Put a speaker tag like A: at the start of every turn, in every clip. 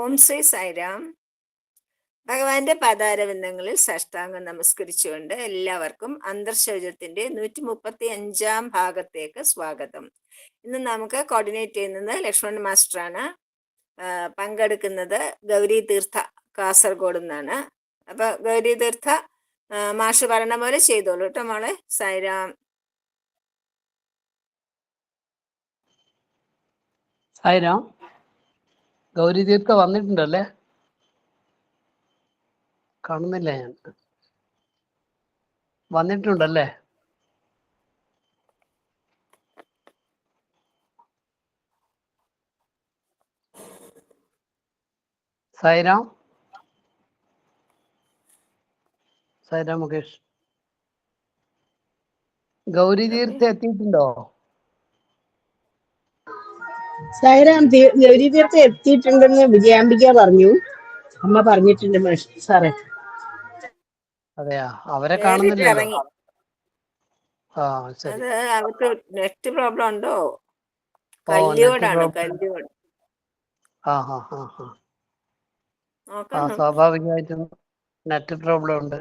A: ഓം ശ്രീ സായിരാം. ഭഗവാന്റെ പാതാരവിന്ദങ്ങളിൽ സാഷ്ടാംഗം നമസ്കരിച്ചുകൊണ്ട് എല്ലാവർക്കും അന്തർശൗചത്തിന്റെ 135 ഭാഗത്തേക്ക് സ്വാഗതം. ഇന്ന് നമുക്ക് കോർഡിനേറ്റ് ചെയ്യുന്നത് ലക്ഷ്മൺ മാസ്റ്ററാണ്. പങ്കെടുക്കുന്നത് ഗൗരി തീർത്ഥ കാസർഗോഡ് നിന്നാണ്. അപ്പൊ ഗൗരി തീർത്ഥ മാഷ് പറഞ്ഞ പോലെ ചെയ്തോളൂ കേട്ടോ മോളെ. സായിരാം.
B: സായിരാം. ഗൗരി തീർത്ഥ വന്നിട്ടുണ്ടല്ലേ? കാണുന്നില്ല ഞാൻ. വന്നിട്ടുണ്ടല്ലേ? സായിരാം. സായിരാം മുകേഷ്. ഗൗരി തീർത്ഥ എത്തിയിട്ടുണ്ടോ?
C: സായിരാം, ഗൗരി തീർത്ഥ എത്തിയിട്ടുണ്ടെന്ന് വിജയാംബിക പറഞ്ഞു. അമ്മ പറഞ്ഞിട്ടുണ്ട് സാറേ.
B: അതെയാ, അവരെ കാണുന്നില്ലല്ലോ. ആ ശരി.
A: അത് അവർക്ക് നെറ്റ് പ്രോബ്ലം ഉണ്ടോ? കല്യോടാണ്, കല്യോട്.
B: സ്വാഭാവികമായിട്ടും നെറ്റ് പ്രോബ്ലം ഉണ്ട്.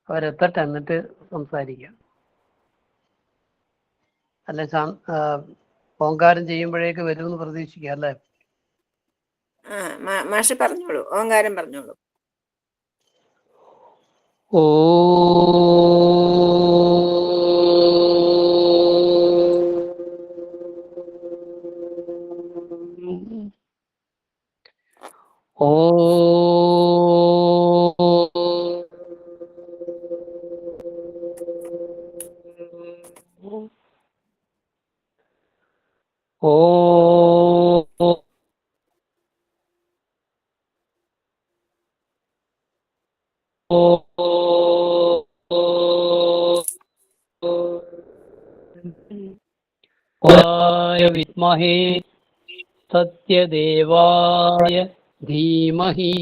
B: അവരെത്തട്ടെ, എന്നിട്ട് സംസാരിക്കാം. അല്ല, ഓങ്കാരം ചെയ്യുമ്പോഴേക്ക് വരുമെന്ന് പ്രതീക്ഷിക്കാം അല്ലേ?
A: മാഷ് പറഞ്ഞോളൂ, ഓങ്കാരം പറഞ്ഞോളൂ.
B: ഓ ഓ വിദ്മഹേ സത്യദേവായ ധീമഹി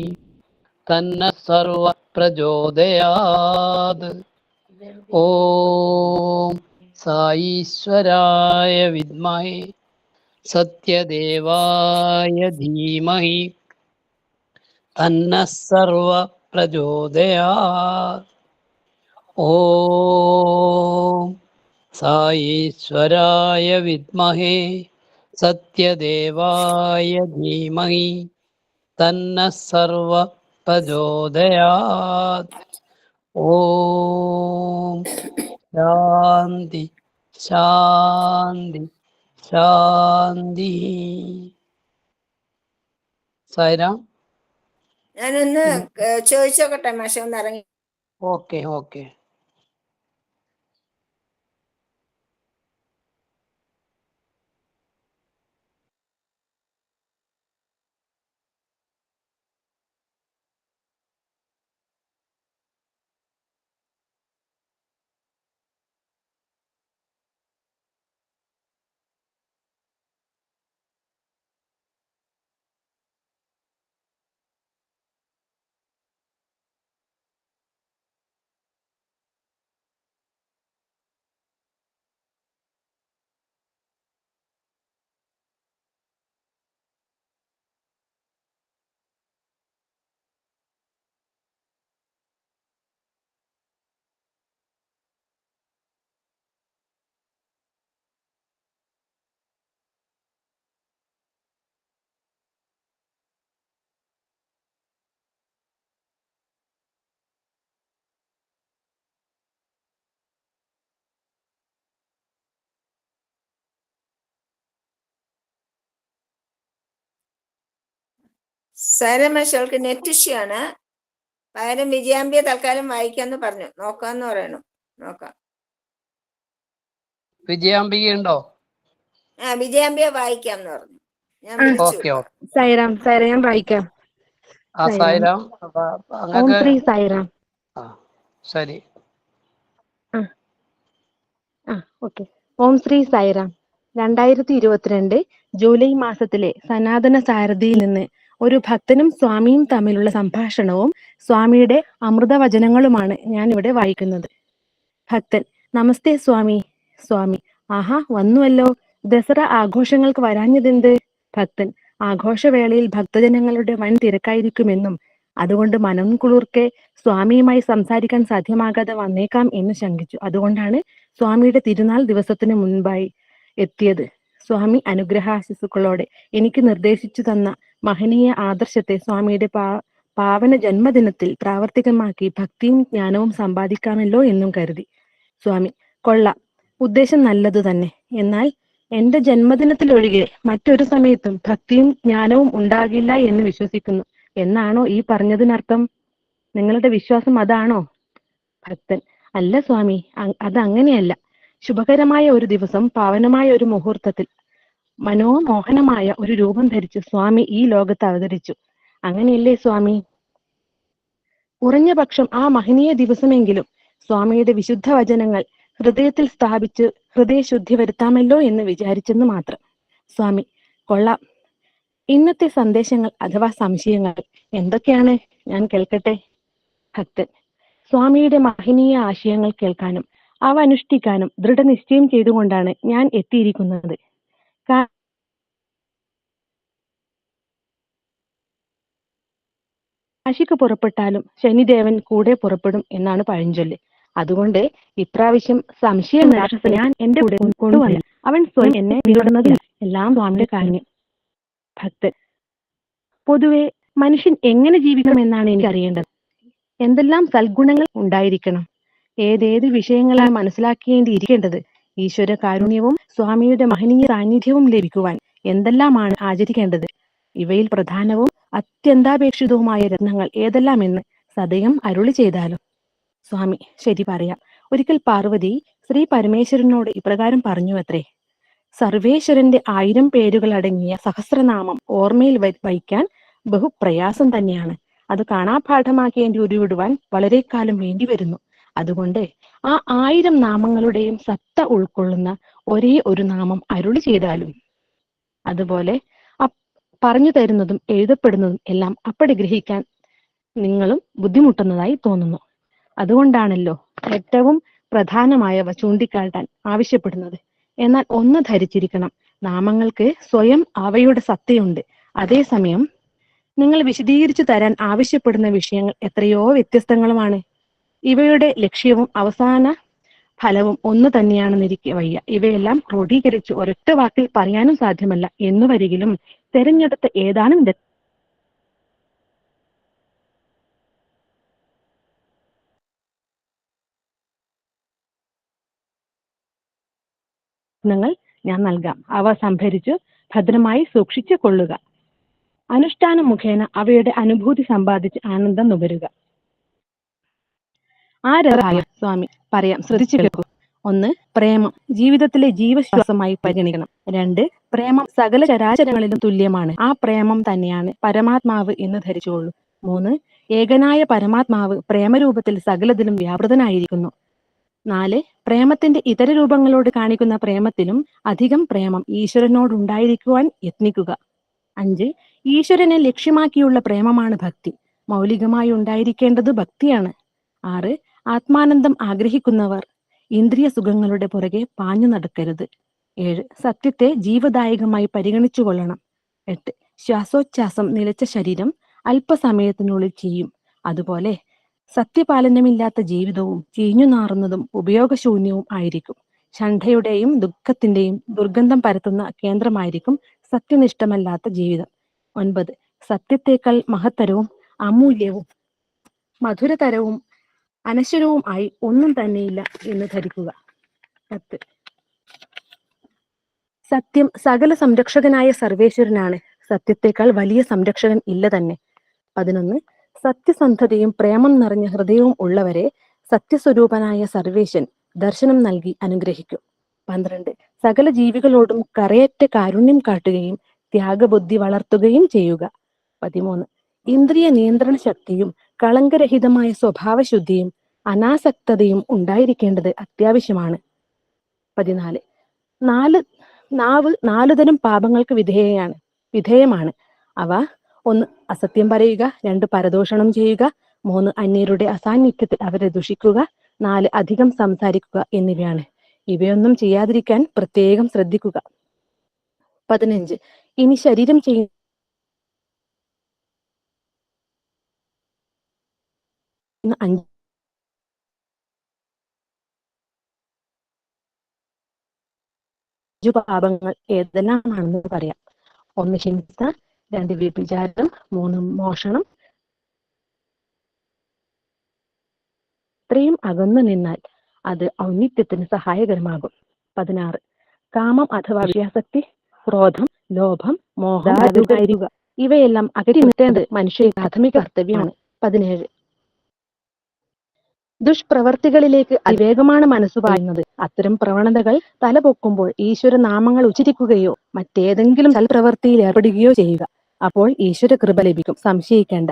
B: തന്ന സർവ പ്രചോദയാത്. ഓം സായീശ്വരായ വിദ്മഹേ സത്യദേവായ ധീമഹി തന്ന സർവ പ്രചോദയാത്. ഓം സായീശ്വരായ വിദ്മഹേ സത്യദേവായ ധീമഹി തന്ന സർവ പ്രചോദയാത്. ഓം ശാന്തി ശാന്തി ശാന്തി. സായിരാം.
A: ഞാനൊന്ന് ചോദിച്ചോക്കട്ടെ മാഷ, ഒന്ന് ഇറങ്ങി.
B: ഓക്കെ.
A: സായിരാം മാഷ്, അവൾക്ക് നെറ്റ് ഇഷ്യൂ ആണ്. പകരം വിജയാംബിയെ തൽക്കാലം വായിക്കാന്ന് പറഞ്ഞു. നോക്കാന്ന് പറയണു. നോക്കാം.
B: വിജയാംബിക ഉണ്ടോ?
A: വിജയാംബിയെ വായിക്കാന്ന് പറഞ്ഞു. ഞാൻ
D: സായിരാം ഞാൻ വായിക്കാം.
B: സായിരാം.
D: ഓം ശ്രീ സായിരാം.
B: ശരി.
D: ഓക്കെ. ഓം ശ്രീ സായിരാം. 2022 ജൂലൈ മാസത്തിലെ സനാതന സാരഥിയിൽ നിന്ന് ഒരു ഭക്തനും സ്വാമിയും തമ്മിലുള്ള സംഭാഷണവും സ്വാമിയുടെ അമൃതവചനങ്ങളുമാണ് ഞാൻ ഇവിടെ വായിക്കുന്നത്. ഭക്തൻ: നമസ്തേ സ്വാമി. സ്വാമി: ആഹാ, വന്നുവല്ലോ. ദസറ ആഘോഷങ്ങൾക്ക് വരാഞ്ഞതെന്ത്? ഭക്തൻ ആഘോഷവേളയിൽ ഭക്തജനങ്ങളുടെ വൻ തിരക്കായിരിക്കുമെന്നും അതുകൊണ്ട് മനം കുളിർക്കെ സ്വാമിയുമായി സംസാരിക്കാൻ സാധ്യമാകാതെ വന്നേക്കാം എന്ന് ശങ്കിച്ചു. അതുകൊണ്ടാണ് സ്വാമിയുടെ തിരുനാൾ ദിവസത്തിന് മുൻപായി എത്തിയത്. സ്വാമി അനുഗ്രഹാശിസുക്കളോടെ എനിക്ക് നിർദ്ദേശിച്ചു തന്ന മഹനീയ ആദർശത്തെ സ്വാമിയുടെ പാവന ജന്മദിനത്തിൽ പ്രാവർത്തികമാക്കി ഭക്തിയും ജ്ഞാനവും സമ്പാദിക്കാമല്ലോ എന്നും കരുതി. സ്വാമി: കൊള്ളാം, ഉദ്ദേശം നല്ലതു തന്നെ. എന്നാൽ എന്റെ ജന്മദിനത്തിലൊഴികെ മറ്റൊരു സമയത്തും ഭക്തിയും ജ്ഞാനവും ഉണ്ടാകില്ല എന്ന് വിശ്വസിക്കുന്നു എന്നാണോ ഈ പറഞ്ഞതിനർത്ഥം? നിങ്ങളുടെ വിശ്വാസം അതാണോ? ഭക്തൻ: അല്ല സ്വാമി, അതങ്ങനെയല്ല. ശുഭകരമായ ഒരു ദിവസം, പാവനമായ ഒരു മുഹൂർത്തത്തിൽ മനോമോഹനമായ ഒരു രൂപം ധരിച്ച് സ്വാമി ഈ ലോകത്ത് അവതരിച്ചു. അങ്ങനെയല്ലേ സ്വാമി? കുറഞ്ഞ പക്ഷം ആ മഹനീയ ദിവസമെങ്കിലും സ്വാമിയുടെ വിശുദ്ധ വചനങ്ങൾ ഹൃദയത്തിൽ സ്ഥാപിച്ച് ഹൃദയശുദ്ധി വരുത്താമല്ലോ എന്ന് വിചാരിച്ചെന്ന് മാത്രം. സ്വാമി: കൊള്ളാം. ഇന്നത്തെ സന്ദേശങ്ങൾ അഥവാ സംശയങ്ങൾ എന്തൊക്കെയാണ്? ഞാൻ കേൾക്കട്ടെ. ഭക്തൻ: സ്വാമിയുടെ മഹനീയ ആശയങ്ങൾ കേൾക്കാനും അവ അനുഷ്ഠിക്കാനും ദൃഢനിശ്ചയം ചെയ്തുകൊണ്ടാണ് ഞാൻ എത്തിയിരിക്കുന്നത്. കാശിക്ക് പുറപ്പെട്ടാലും ശനിദേവൻ കൂടെ പുറപ്പെടും എന്നാണ് പഴഞ്ചൊല്ല്. അതുകൊണ്ട് ഇപ്രാവശ്യം സംശയ നിരാശനെ ഞാൻ എന്റെ കൂടെ കൊണ്ടുവന്നില്ല. അവൻ സ്വയം എന്നെ പിന്തുടർന്നതില്ല. എല്ലാം സ്വാമിയുടെ കാര്യം. ഭക്തൻ: പൊതുവെ മനുഷ്യൻ എങ്ങനെ ജീവിക്കണമെന്നാണ് എനിക്ക് അറിയേണ്ടത്. എന്തെല്ലാം സൽഗുണങ്ങൾ ഉണ്ടായിരിക്കണം? ഏതേത് വിഷയങ്ങളാണ് മനസ്സിലാക്കേണ്ടിയിരിക്കേണ്ടത്? ഈശ്വര കാരുണ്യവും സ്വാമിയുടെ മഹനീയ സാന്നിധ്യവും ലഭിക്കുവാൻ എന്തെല്ലാമാണ് ആചരിക്കേണ്ടത്? ഇവയിൽ പ്രധാനവും അത്യന്താപേക്ഷിതവുമായ രത്നങ്ങൾ ഏതെല്ലാമെന്ന് സദയം അരുളി ചെയ്താലും. സ്വാമി: ശരി, പറയാം. ഒരിക്കൽ പാർവതി ശ്രീ പരമേശ്വരനോട് ഇപ്രകാരം പറഞ്ഞു അത്രേ: സർവേശ്വരന്റെ 1000 പേരുകൾ അടങ്ങിയ സഹസ്രനാമം ഓർമ്മയിൽ വയ്ക്കാൻ ബഹുപ്രയാസം തന്നെയാണ്. അത് കാണാപാഠമാക്കേണ്ടി ഉരുവിടുവാൻ വളരെ കാലം വേണ്ടി വരുന്നു. അതുകൊണ്ട് ആ 1000 നാമങ്ങളുടെയും സത്ത ഉൾക്കൊള്ളുന്ന ഒരേ ഒരു നാമം അരുളി ചെയ്താലും. അതുപോലെ പറഞ്ഞു തരുന്നതും എഴുതപ്പെടുന്നതും എല്ലാം അപ്പടി ഗ്രഹിക്കാൻ നിങ്ങളും ബുദ്ധിമുട്ടുന്നതായി തോന്നുന്നു. അതുകൊണ്ടാണല്ലോ ഏറ്റവും പ്രധാനമായവ ചൂണ്ടിക്കാട്ടാൻ ആവശ്യപ്പെടുന്നത്. എന്നാൽ ഒന്ന് ധരിച്ചിരിക്കണം, നാമങ്ങൾക്ക് സ്വയം അവയുടെ സത്തയുണ്ട്. അതേസമയം നിങ്ങൾ വിശദീകരിച്ചു തരാൻ ആവശ്യപ്പെടുന്ന വിഷയങ്ങൾ എത്രയോ വ്യത്യസ്തങ്ങളുമാണ്. ഇവയുടെ ലക്ഷ്യവും അവസാന ഫലവും ഒന്ന് തന്നെയാണെന്നിരിക്കെ വയ്യ. ഇവയെല്ലാം ക്രോഡീകരിച്ച് ഒരൊറ്റ വാക്കിൽ പറയാനും സാധ്യമല്ല എന്നു വരികിലും തെരഞ്ഞെടുത്ത ഏതാനും രത്നങ്ങൾ ഞാൻ നൽകാം. അവ സംഭരിച്ചു ഭദ്രമായി സൂക്ഷിച്ചു കൊള്ളുക. അനുഷ്ഠാനം മുഖേന അവയുടെ അനുഭൂതി സമ്പാദിച്ച് ആനന്ദം നുകരുക. സ്വാമി പറയാം, ശ്രദ്ധിച്ചു കേൾക്കൂ. 1. പ്രേമം ജീവിതത്തിലെ ജീവശ്വാസമായി പരിഗണിക്കണം. 2. പ്രേമം സകല ചരാചരങ്ങളിലും തുല്യമാണ്. ആ പ്രേമം തന്നെയാണ് പരമാത്മാവ് എന്ന് ധരിച്ചുകൊള്ളൂ. 3. ഏകനായ പരമാത്മാവ് പ്രേമരൂപത്തിൽ സകലത്തിലും വ്യാപൃതനായിരിക്കുന്നു. 4. പ്രേമത്തിന്റെ ഇതര രൂപങ്ങളോട് കാണിക്കുന്ന പ്രേമത്തിലും അധികം പ്രേമം ഈശ്വരനോടുണ്ടായിരിക്കുവാൻ യത്നിക്കുക. 5. ഈശ്വരനെ ലക്ഷ്യമാക്കിയുള്ള പ്രേമമാണ് ഭക്തി. മൗലികമായി ഉണ്ടായിരിക്കേണ്ടത് ഭക്തിയാണ്. 6. ആത്മാനന്ദം ആഗ്രഹിക്കുന്നവർ ഇന്ദ്രിയ സുഖങ്ങളുടെ പുറകെ പാഞ്ഞു നടക്കരുത്. 7. സത്യത്തെ ജീവദായകമായി പരിഗണിച്ചു കൊള്ളണം. 8. ശ്വാസോച്ഛ്വാസം നിലച്ച ശരീരം അല്പസമയത്തിനുള്ളിൽ ചെയ്യും. അതുപോലെ സത്യപാലനമില്ലാത്ത ജീവിതവും ചീഞ്ഞു നാറുന്നതും ഉപയോഗശൂന്യവും ആയിരിക്കും. ഷണ്ഠയുടെയും ദുഃഖത്തിന്റെയും ദുർഗന്ധം പരത്തുന്ന കേന്ദ്രമായിരിക്കും സത്യനിഷ്ഠമല്ലാത്ത ജീവിതം. 9. സത്യത്തേക്കാൾ മഹത്തരവും അമൂല്യവും മധുരതരവും അനശ്വരവും ആയി ഒന്നും തന്നെയില്ല എന്ന് ധരിക്കുക. 10. സത്യം സകല സംരക്ഷകനായ സർവേശ്വരനാണ്. സത്യത്തേക്കാൾ വലിയ സംരക്ഷകൻ ഇല്ല തന്നെ. 11. സത്യസന്ധതയും പ്രേമം നിറഞ്ഞ ഹൃദയവും ഉള്ളവരെ സത്യസ്വരൂപനായ സർവേശ്വൻ ദർശനം നൽകി അനുഗ്രഹിക്കും. 12. സകല ജീവികളോടും കറയറ്റ കാരുണ്യം കാട്ടുകയും ത്യാഗബുദ്ധി വളർത്തുകയും ചെയ്യുക. 13. ഇന്ദ്രിയ നിയന്ത്രണ ശക്തിയും കളങ്കരഹിതമായ സ്വഭാവശുദ്ധിയും അനാസക്തതയും ഉണ്ടായിരിക്കേണ്ടത് അത്യാവശ്യമാണ്. 14. നാവ് 4 തരം പാപങ്ങൾക്ക് വിധേയമാണ്. അവ 1. അസത്യം പറയുക. 2. പരദൂഷണം ചെയ്യുക. 3. അന്യരുടെ അസാന്നിധ്യത്തിൽ അവരെ ദുഷിക്കുക. 4. അധികം സംസാരിക്കുക എന്നിവയാണ്. ഇവയൊന്നും ചെയ്യാതിരിക്കാൻ പ്രത്യേകം ശ്രദ്ധിക്കുക. 15. ഇനി ശരീരം ചെയ്യുന്ന 5 പാപങ്ങൾ ഏതെല്ലാമാണെന്ന് പറയാം. 1 ഹിംസ, 2 വ്യഭിചാരം, 3 മോഷണം. ഇത്രയും അകന്നു നിന്നാൽ അത് ഔന്നിത്യത്തിന് സഹായകരമാകും. 16 കാമം അഥവാ വിഷയാസക്തി, ക്രോധം, ലോഭം, മോഹം, ധാരണ ഇവയെല്ലാം അകറ്റി നിർത്തേണ്ടത് മനുഷ്യ പ്രാഥമിക കർത്തവ്യമാണ്. 17 ദുഷ്പ്രവർത്തികളിലേക്ക് അതിവേഗമാണ് മനസ്സ് പായുന്നത്. അത്തരം പ്രവണതകൾ തലപൊക്കുമ്പോൾ ഈശ്വര നാമങ്ങൾ ഉച്ചരിക്കുകയോ മറ്റേതെങ്കിലും സൽപ്രവൃത്തിയിൽ ഏർപ്പെടുകയോ ചെയ്യുക. അപ്പോൾ ഈശ്വര കൃപ ലഭിക്കും, സംശയിക്കേണ്ട.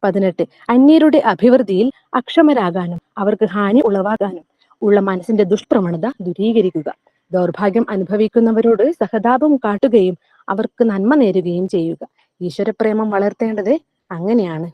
D: 18 അന്യരുടെ അഭിവൃദ്ധിയിൽ അക്ഷമരാകാനും അവർക്ക് ഹാനി ഉളവാകാനും ഉള്ള മനസ്സിന്റെ ദുഷ്പ്രവണത ദൂരീകരിക്കുക. ദൗർഭാഗ്യം അനുഭവിക്കുന്നവരോട് സഹതാപം കാട്ടുകയും അവർക്ക് നന്മ നേരുകയും ചെയ്യുക. ഈശ്വരപ്രേമം വളർത്തേണ്ടത് അങ്ങനെയാണ്.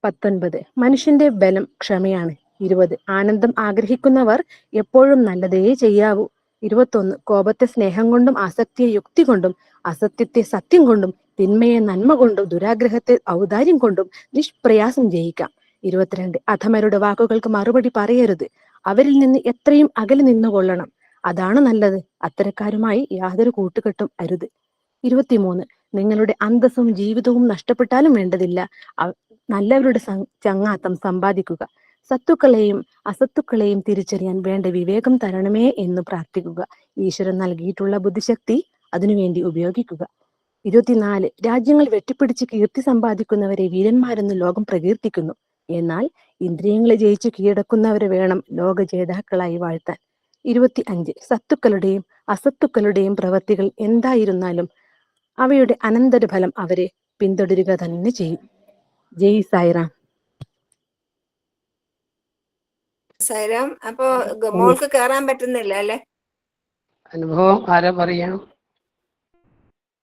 D: 19 മനുഷ്യന്റെ ബലം ക്ഷമയാണ്. 20 ആനന്ദം ആഗ്രഹിക്കുന്നവർ എപ്പോഴും നല്ലതേ ചെയ്യാവൂ. 21 കോപത്തെ സ്നേഹം കൊണ്ടും ആസക്തിയെ യുക്തി കൊണ്ടും അസത്യത്തെ സത്യം കൊണ്ടും തിന്മയെ നന്മ കൊണ്ടും ദുരാഗ്രഹത്തെ ഔദാര്യം കൊണ്ടും നിഷ്പ്രയാസം ജയിക്കാം. 22 അധമരുടെ വാക്കുകൾക്ക് മറുപടി പറയരുത്. അവരിൽ നിന്ന് എത്രയും അകലെ നിന്നുകൊള്ളണം. അതാണ് നല്ലത്. അത്തരക്കാരുമായി യാതൊരു കൂട്ടുകെട്ടും അരുത്. 23 നിങ്ങളുടെ അന്തസ്സും ജീവിതവും നഷ്ടപ്പെട്ടാലും വേണ്ടതില്ല, നല്ലവരുടെ ചങ്ങാത്തം സമ്പാദിക്കുക. സത്തുക്കളെയും അസത്തുക്കളെയും തിരിച്ചറിയാൻ വേണ്ട വിവേകം തരണമേ എന്ന് പ്രാർത്ഥിക്കുക. ഈശ്വരൻ നൽകിയിട്ടുള്ള ബുദ്ധിശക്തി അതിനുവേണ്ടി ഉപയോഗിക്കുക. 24 രാജ്യങ്ങൾ വെട്ടിപ്പിടിച്ച് കീർത്തി സമ്പാദിക്കുന്നവരെ വീരന്മാരെന്ന് ലോകം പ്രകീർത്തിക്കുന്നു. എന്നാൽ ഇന്ദ്രിയങ്ങളെ ജയിച്ചു കീഴടക്കുന്നവരെ വേണം ലോക ജേതാക്കളായി വാഴ്ത്താൻ. 25 സത്തുക്കളുടെയും അസത്തുക്കളുടെയും പ്രവൃത്തികൾ എന്തായിരുന്നാലും അവയുടെ അനന്തരഫലം അവരെ പിന്തുടരുക തന്നെ ചെയ്യും. ജയ് സായിറാം.
A: സായിറാം. അപ്പൊ മോൾക്ക് കേറാൻ പറ്റുന്നില്ല അല്ലെ?
B: അനുഭവം ആരാ പറയാം?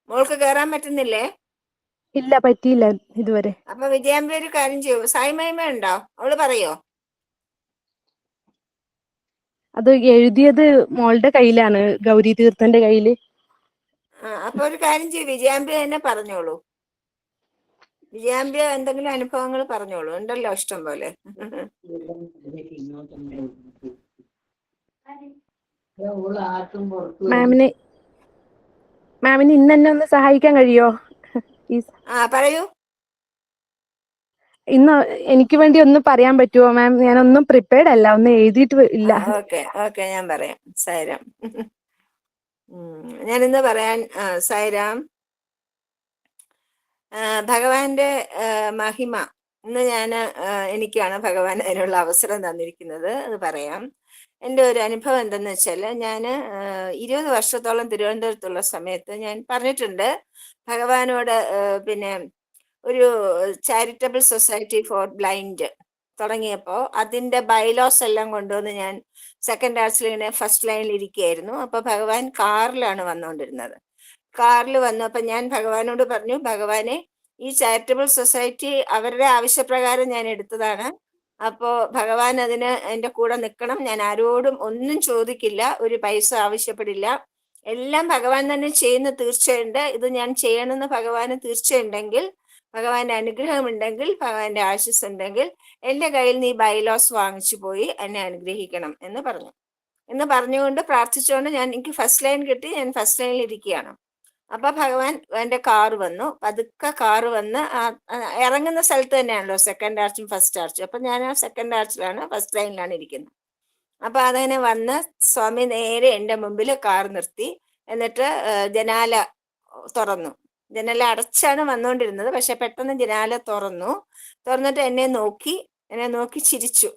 A: മോൾക്ക് കേറാൻ പറ്റുന്നില്ലേ?
D: ഇല്ല, പറ്റിയില്ല ഇതുവരെ.
A: അപ്പൊ വിജയാമ്പി ഒരു കാര്യം ചെയ്യൂ. സായി മഹിമ ഉണ്ടോ? അവള് പറയോ?
D: അത് എഴുതിയത് മോളുടെ കയ്യിലാണ്, ഗൗരി തീർത്ഥന്റെ കയ്യില്.
A: അപ്പൊ ഒരു കാര്യം ചെയ്യൂ, വിജയാമ്പി തന്നെ പറഞ്ഞോളൂ. വിജയാമ്പി എന്തെങ്കിലും അനുഭവങ്ങൾ പറഞ്ഞോളൂ, ഉണ്ടല്ലോ ഇഷ്ടം പോലെ.
D: മാമിന് ഇന്ന് എന്നെ ഒന്ന് സഹായിക്കാൻ കഴിയോ?
A: പറയൂ.
D: ഇന്ന് എനിക്ക് വേണ്ടി ഒന്ന് പറയാൻ പറ്റുമോ മാം? ഞാനൊന്നും പ്രിപ്പയർഡ് അല്ല, ഒന്നും എഴുതിയിട്ട് ഇല്ല.
A: ഓക്കെ ഞാൻ പറയാം. സായിരാം. ഞാനിന്ന് പറയാൻ സായിരാം, ഭഗവാന്റെ മഹിമ ഇന്ന് എനിക്കാണ് ഭഗവാൻ അതിനുള്ള അവസരം തന്നിരിക്കുന്നത്. അത് പറയാം. എൻ്റെ ഒരു അനുഭവം എന്തെന്ന് വെച്ചാൽ, ഞാൻ 20 വർഷത്തോളം തിരുവനന്തപുരത്തുള്ള സമയത്ത് ഞാൻ പറഞ്ഞിട്ടുണ്ട് ഭഗവാനോട്, പിന്നെ ഒരു ചാരിറ്റബിൾ സൊസൈറ്റി ഫോർ ബ്ലൈൻഡ് തുടങ്ങിയപ്പോൾ അതിൻ്റെ ബൈലോസ് എല്ലാം കൊണ്ടുവന്ന് ഞാൻ സെക്കൻഡ് ആർട്സിലിങ്ങനെ ഫസ്റ്റ് ലൈനിൽ ഇരിക്കുകയായിരുന്നു. അപ്പോൾ ഭഗവാൻ കാറിലാണ് വന്നുകൊണ്ടിരുന്നത്. കാറിൽ വന്നു. അപ്പം ഞാൻ ഭഗവാനോട് പറഞ്ഞു, ഭഗവാനെ, ഈ ചാരിറ്റബിൾ സൊസൈറ്റി അവരുടെ ആവശ്യപ്രകാരം ഞാൻ എടുത്തതാണ്. അപ്പോൾ ഭഗവാൻ അതിന് എൻ്റെ കൂടെ നിൽക്കണം. ഞാൻ ആരോടും ഒന്നും ചോദിക്കില്ല, ഒരു പൈസ ആവശ്യപ്പെടില്ല. എല്ലാം ഭഗവാൻ തന്നെ ചെയ്യുന്ന തീർച്ചയുണ്ട്. ഇത് ഞാൻ ചെയ്യണമെന്ന് ഭഗവാന് തീർച്ചയുണ്ടെങ്കിൽ, ഭഗവാന്റെ അനുഗ്രഹം ഉണ്ടെങ്കിൽ, ഭഗവാന്റെ ആശീസ് ഉണ്ടെങ്കിൽ എൻ്റെ കയ്യിൽ നീ ബൈലോസ് വാങ്ങിച്ചു പോയി എന്നെ അനുഗ്രഹിക്കണം എന്ന് പറഞ്ഞു. എന്ന് പറഞ്ഞുകൊണ്ട് പ്രാർത്ഥിച്ചുകൊണ്ട് എനിക്ക് ഫസ്റ്റ് ലൈൻ കിട്ടി. ഞാൻ ഫസ്റ്റ് ലൈനിൽ ഇരിക്കുകയാണ്. അപ്പൊ ഭഗവാൻ എൻ്റെ കാറ് വന്നു. പതുക്കെ കാറ് വന്ന് ഇറങ്ങുന്ന സ്ഥലത്ത് തന്നെയാണല്ലോ സെക്കൻഡ് ആർച്ചും ഫസ്റ്റ് ആർച്ചും. അപ്പൊ ഞാൻ ആ സെക്കൻഡ് ആർച്ചിലാണ്, ഫസ്റ്റ് ലൈനിലാണ് ഇരിക്കുന്നത്. അപ്പൊ അതങ്ങനെ വന്ന് സ്വാമി നേരെ എൻ്റെ മുമ്പിൽ കാർ നിർത്തി. എന്നിട്ട് ജനാല തുറന്നു. ജനാല അടച്ചാണ് വന്നുകൊണ്ടിരുന്നത്, പക്ഷെ പെട്ടെന്ന് ജനാല തുറന്നിട്ട് എന്നെ നോക്കി ചിരിച്ചു.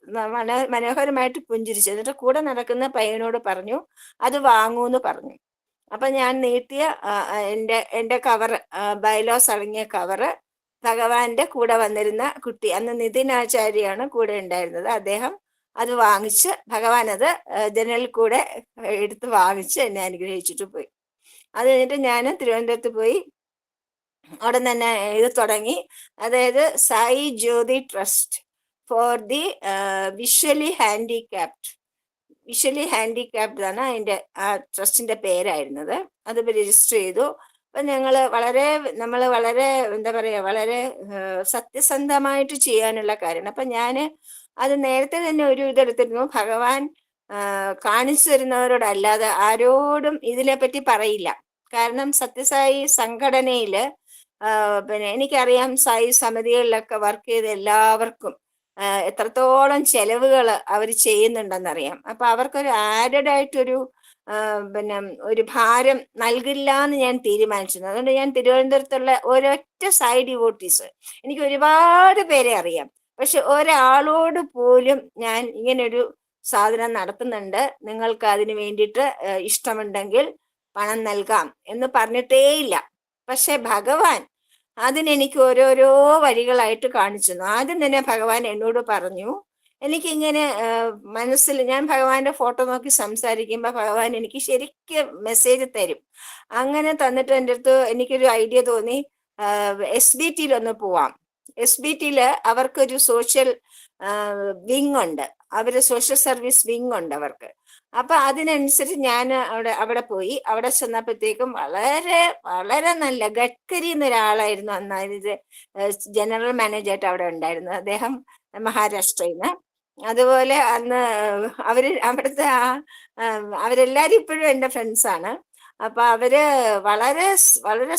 A: മനോഹരമായിട്ട് പുഞ്ചിരിച്ചു. എന്നിട്ട് കൂടെ നടക്കുന്ന പയ്യനോട് പറഞ്ഞു, അത് വാങ്ങൂന്ന് പറഞ്ഞു. അപ്പൊ ഞാൻ നീട്ടിയ എൻ്റെ കവറ്, ബൈലോസ് അടങ്ങിയ കവറ്, ഭഗവാന്റെ കൂടെ വന്നിരുന്ന കുട്ടി, അന്ന് നിതിനാചാര്യാണ് കൂടെ ഉണ്ടായിരുന്നത്, അദ്ദേഹം അത് വാങ്ങിച്ച്, ഭഗവാൻ അത് ജനലിൽ കൂടെ എടുത്ത് വാങ്ങിച്ച് എന്നെ അനുഗ്രഹിച്ചിട്ട് പോയി. അത് കഴിഞ്ഞിട്ട് ഞാൻ തിരുവനന്തപുരത്ത് പോയി. അവിടെ തന്നെ ഇത് തുടങ്ങി. അതായത് Sai Jyothi trust for the visually handicapped. Visually handicapped ആണ് അതിന്റെ ആ ട്രസ്റ്റിന്റെ പേരായിരുന്നത്. അത് രജിസ്റ്റർ ചെയ്തു. അപ്പൊ നമ്മൾ വളരെ എന്താ പറയാ, വളരെ സത്യസന്ധമായിട്ട് ചെയ്യാനുള്ള കാര്യമാണ്. അപ്പൊ ഞാന് അത് നേരത്തെ തന്നെ ഒരു ഇതെടുത്തിരുന്നു. ഭഗവാൻ കാണിച്ചു തരുന്നവരോടല്ലാതെ ആരോടും ഇതിനെപ്പറ്റി പറയില്ല. കാരണം സത്യസായി സംഘടനയില് പിന്നെ എനിക്കറിയാം, സായി സമിതികളിലൊക്കെ വർക്ക് ചെയ്ത എല്ലാവർക്കും എത്രത്തോളം ചെലവുകൾ അവർ ചെയ്യുന്നുണ്ടെന്നറിയാം. അപ്പൊ അവർക്കൊരു ആഡഡ് ആയിട്ടൊരു പിന്നെ ഒരു ഭാരം നൽകില്ല എന്ന് ഞാൻ തീരുമാനിച്ചിരുന്നു. അതുകൊണ്ട് ഞാൻ തിരുവനന്തപുരത്തുള്ള ഒരൊറ്റ സായി ഡിവോട്ടീസ്, എനിക്ക് ഒരുപാട് പേരെ അറിയാം, പക്ഷെ ഒരാളോട് പോലും ഞാൻ ഇങ്ങനൊരു സാധനം നടത്തുന്നുണ്ട്, നിങ്ങൾക്ക് അതിന് വേണ്ടിയിട്ട് ഇഷ്ടമുണ്ടെങ്കിൽ പണം നൽകാം എന്ന് പറഞ്ഞിട്ടേയില്ല. പക്ഷെ ഭഗവാൻ അതിനെനിക്ക് ഓരോരോ വഴികളായിട്ട് കാണിച്ചു തന്നു. ആദ്യം തന്നെ ഭഗവാൻ എന്നോട് പറഞ്ഞു, എനിക്കിങ്ങനെ മനസ്സിൽ ഞാൻ ഭഗവാന്റെ ഫോട്ടോ നോക്കി സംസാരിക്കുമ്പോൾ ഭഗവാൻ എനിക്ക് ശരിക്കും മെസ്സേജ് തരും. അങ്ങനെ തന്നിട്ട് എൻ്റെ അടുത്ത് എനിക്കൊരു ഐഡിയ തോന്നി, SBT ഒന്ന് പോവാം. SBT അവർക്കൊരു സോഷ്യൽ വിങ് ഉണ്ട്, സോഷ്യൽ സർവീസ് വിങ് ഉണ്ട് അവർക്ക്. അപ്പൊ അതിനനുസരിച്ച് ഞാൻ അവിടെ പോയി. അവിടെ ചെന്നപ്പോഴത്തേക്കും വളരെ വളരെ നല്ല ഗഡ്കരി എന്നൊരാളായിരുന്നു അന്ന് ജനറൽ മാനേജറായിട്ട് അവിടെ ഉണ്ടായിരുന്നത്. അദ്ദേഹം മഹാരാഷ്ട്രയിൽ നിന്ന്. അതുപോലെ അന്ന് അവിടുത്തെ അവരെല്ലാരും ഇപ്പോഴും എൻ്റെ ഫ്രണ്ട്സാണ്. അപ്പൊ അവര് വളരെ വളരെ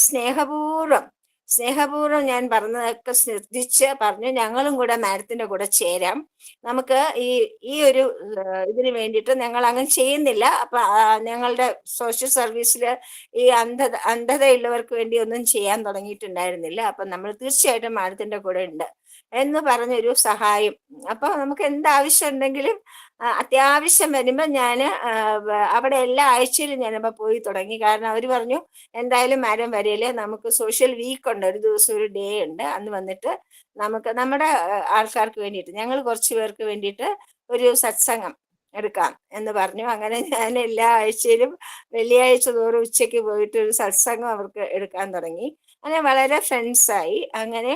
A: സ്നേഹപൂർവ്വം ഞാൻ പറഞ്ഞതൊക്കെ ശ്രദ്ധിച്ച് പറഞ്ഞു, ഞങ്ങളും കൂടെ മാഡത്തിന്റെ കൂടെ ചേരാം, നമുക്ക് ഈ ഒരു ഇതിന് വേണ്ടിയിട്ട് ഞങ്ങൾ അങ്ങനെ ചെയ്യുന്നില്ല. അപ്പൊ ഞങ്ങളുടെ സോഷ്യൽ സർവീസിൽ ഈ അന്ധതയുള്ളവർക്ക് വേണ്ടി ഒന്നും ചെയ്യാൻ തുടങ്ങിയിട്ടുണ്ടായിരുന്നില്ല. അപ്പൊ നമ്മൾ തീർച്ചയായിട്ടും മാഡത്തിന്റെ കൂടെ ഉണ്ട് എന്ന് പറഞ്ഞൊരു സഹായം. അപ്പൊ നമുക്ക് എന്താവശ്യം ഉണ്ടെങ്കിലും അത്യാവശ്യം വരുമ്പോൾ ഞാൻ അവിടെ എല്ലാ ആഴ്ചയിലും ഞാനപ്പോ പോയി തുടങ്ങി. കാരണം അവർ പറഞ്ഞു, എന്തായാലും മാഡം വരില്ലേ, നമുക്ക് സോഷ്യൽ വീക്ക് ഉണ്ട്, ഒരു ദിവസം ഒരു ഡേ ഉണ്ട്, അന്ന് വന്നിട്ട് നമുക്ക് നമ്മുടെ ആൾക്കാർക്ക് വേണ്ടിയിട്ട്, ഞങ്ങൾ കുറച്ച് പേർക്ക് വേണ്ടിയിട്ട് ഒരു സത്സംഗം എടുക്കാം എന്ന് പറഞ്ഞു. അങ്ങനെ ഞാൻ എല്ലാ ആഴ്ചയിലും വെള്ളിയാഴ്ച തോറും ഉച്ചയ്ക്ക് പോയിട്ട് ഒരു സത്സംഗം അവർക്ക് എടുക്കാൻ തുടങ്ങി. അങ്ങനെ വളരെ ഫ്രണ്ട്സായി. അങ്ങനെ